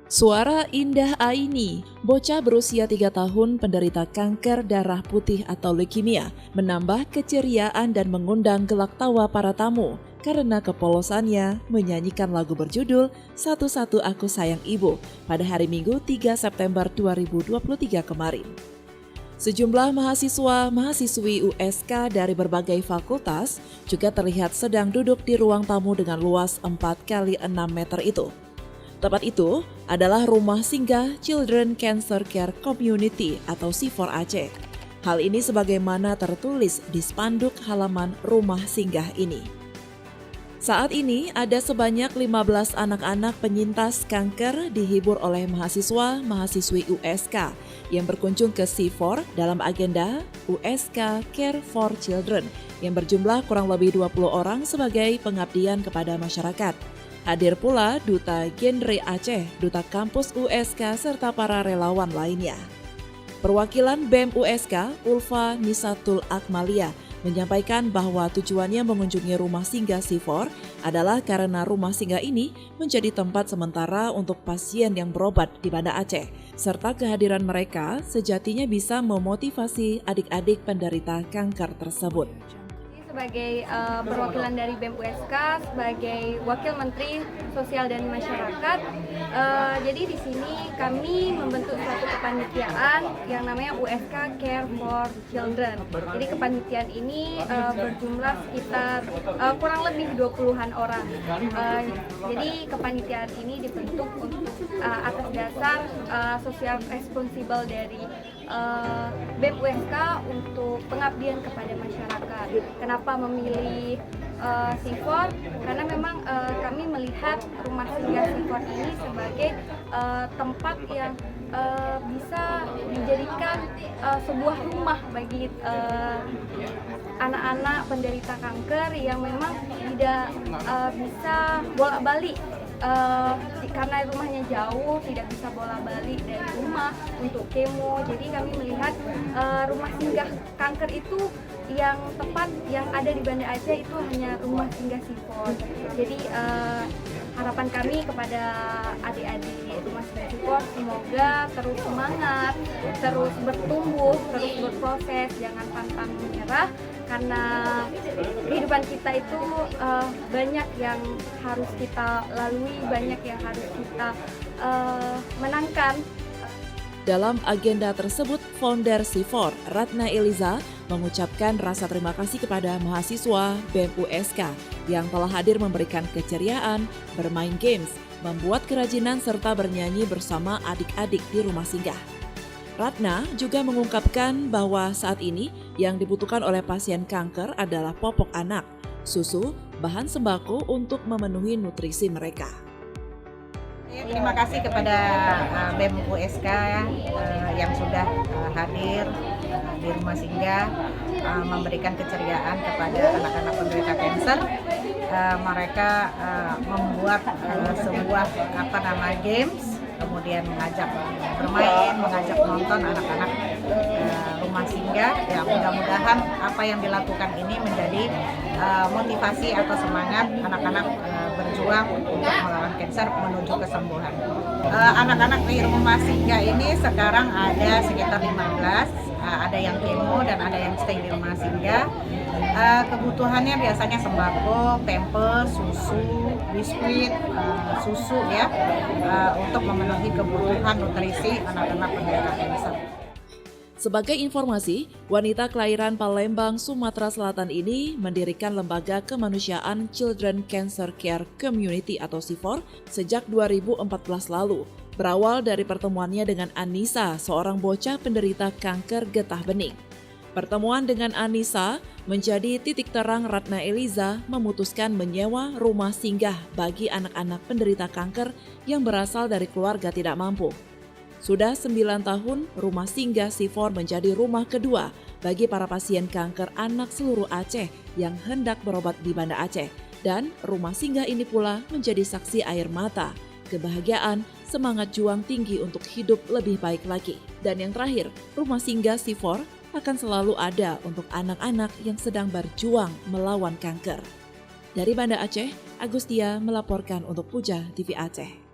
Suara Indah Aini, bocah berusia 3 tahun penderita kanker darah putih atau leukemia, menambah keceriaan dan mengundang gelak tawa para tamu karena kepolosannya menyanyikan lagu berjudul Satu-Satu Aku Sayang Ibu pada hari Minggu 3 September 2023 kemarin. Sejumlah mahasiswa-mahasiswi USK dari berbagai fakultas juga terlihat sedang duduk di ruang tamu dengan luas 4x6 meter itu. Tempat itu adalah Rumah Singgah Children Cancer Care Community atau C4 Aceh. Hal ini sebagaimana tertulis di spanduk halaman rumah singgah ini. Saat ini ada sebanyak 15 anak-anak penyintas kanker dihibur oleh mahasiswa-mahasiswi USK yang berkunjung ke C4 dalam agenda USK Care for Children yang berjumlah kurang lebih 20 orang sebagai pengabdian kepada masyarakat. Hadir pula Duta Genre Aceh, Duta Kampus USK, serta para relawan lainnya. Perwakilan BEM USK, Ulfa Nisatul Akmalia, menyampaikan bahwa tujuannya mengunjungi rumah singgah C4 adalah karena rumah singgah ini menjadi tempat sementara untuk pasien yang berobat di Banda Aceh, serta kehadiran mereka sejatinya bisa memotivasi adik-adik penderita kanker tersebut. Sebagai perwakilan dari BEM USK, sebagai Wakil Menteri Sosial dan Masyarakat, jadi di sini kami membentuk suatu kepanitiaan yang namanya USK Care for Children. Jadi kepanitiaan ini berjumlah sekitar kurang lebih 20-an orang. Jadi kepanitiaan ini dibentuk untuk atas dasar social responsible dari BEM USK untuk pengabdian kepada masyarakat. Kenapa memilih C4? Karena memang kami melihat rumah singgah C4 ini sebagai tempat yang bisa dijadikan sebuah rumah bagi anak-anak penderita kanker yang memang tidak bisa bolak-balik. Karena rumahnya jauh, tidak bisa bolak-balik dari rumah untuk kemo. Jadi kami melihat rumah singgah kanker itu yang tepat yang ada di Banda Aceh itu hanya rumah singgah C4. Jadi harapan kami kepada adik-adik rumah singgah C4 semoga terus semangat, terus bertumbuh, terus berproses, jangan pantang menyerah. Karena kehidupan kita itu banyak yang harus kita lalui, banyak yang harus kita menangkan. Dalam agenda tersebut, founder C4, Ratna Eliza, mengucapkan rasa terima kasih kepada mahasiswa BEM USK yang telah hadir memberikan keceriaan, bermain games, membuat kerajinan serta bernyanyi bersama adik-adik di rumah singgah. Ratna juga mengungkapkan bahwa saat ini yang dibutuhkan oleh pasien kanker adalah popok anak, susu, bahan sembako untuk memenuhi nutrisi mereka. Terima kasih kepada BEM USK yang sudah hadir di rumah singgah memberikan keceriaan kepada anak-anak penderita kanker. Mereka membuat sebuah games, kemudian mengajak bermain, mengajak menonton anak-anak rumah singgah. Ya, mudah-mudahan apa yang dilakukan ini menjadi motivasi atau semangat anak-anak berjuang untuk melawan kanker menuju kesembuhan. Anak-anak di rumah singgah ini sekarang ada sekitar 15, ada yang kemo dan ada yang stay di rumah singgah. Kebutuhannya biasanya sembako, pampers, susu, biskuit, susu ya, untuk memenuhi kebutuhan nutrisi anak-anak penderita kanker. Sebagai informasi, wanita kelahiran Palembang, Sumatera Selatan ini mendirikan lembaga kemanusiaan Children Cancer Care Community atau C4 sejak 2014 lalu. Berawal dari pertemuannya dengan Anissa, seorang bocah penderita kanker getah bening. Pertemuan dengan Anissa menjadi titik terang Ratna Eliza memutuskan menyewa rumah singgah bagi anak-anak penderita kanker yang berasal dari keluarga tidak mampu. Sudah 9 tahun, rumah singgah C4 menjadi rumah kedua bagi para pasien kanker anak seluruh Aceh yang hendak berobat di Banda Aceh. Dan rumah singgah ini pula menjadi saksi air mata, kebahagiaan, semangat juang tinggi untuk hidup lebih baik lagi. Dan yang terakhir, rumah singgah C4 akan selalu ada untuk anak-anak yang sedang berjuang melawan kanker. Dari Banda Aceh, Agustia melaporkan untuk Puja TV Aceh.